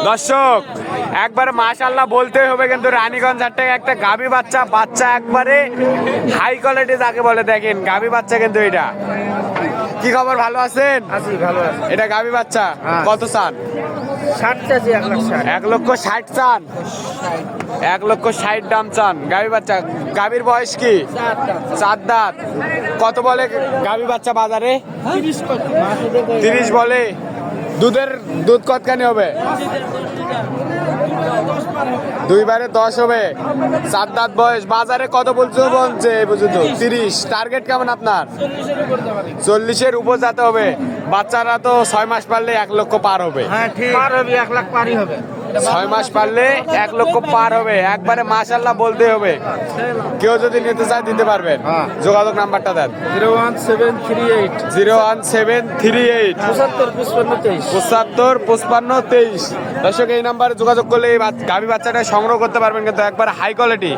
দর্শক একবারে মাশাআল্লাহ বলতে হবে, কিন্তু রানীগঞ্জ হাট থেকে একটা গাভী বাচ্চা একবারে হাই কোয়ালিটি যাকে বলে, দেখেন গাভী বাচ্চা কিন্তু এটা। কি খবর, ভালো আছেন? আছি, ভালো আছি। এটা গাভী বাচ্চা হ্যাঁ। কত চান? 60 চাচ্ছি, 1,60,000। 1,60,000 চান? 1,60,000 দাম চান গাভী বাচ্চা। গাভীর বয়স কি? 4 দাঁত। কত বলে গাভী বাচ্চা বাজারে? 30 বলে। দুধ কতখানি হবে? 2/10 হবে। 4 দাঁত বয়স। বাজারে কত বলছে এই পর্যন্ত? 30। টার্গেট কেমন আপনার? 40-এর উপর যেতে হবে। বাচ্চারা তো 6 মাস পারলে 1 লক্ষ পার হবে। হ্যাঁ, ঠিক। পার হবে, 1 লাখ পারই হবে। 6 মাস পারলে 1 লক্ষ পার হবে। একবারে মাশাআল্লাহ বলতে হবে। কেউ যদি নিতে চায় দিতে পারবেন। হ্যাঁ। যোগাযোগ নাম্বারটা দেন। 01738 01738 75 55 23। 75 55 23। দর্শক এই নাম্বারে যোগাযোগ করলে এই গাভী বাচ্চাটা সংগ্রহ করতে পারবেন, কিন্তু একবার হাই কোয়ালিটি।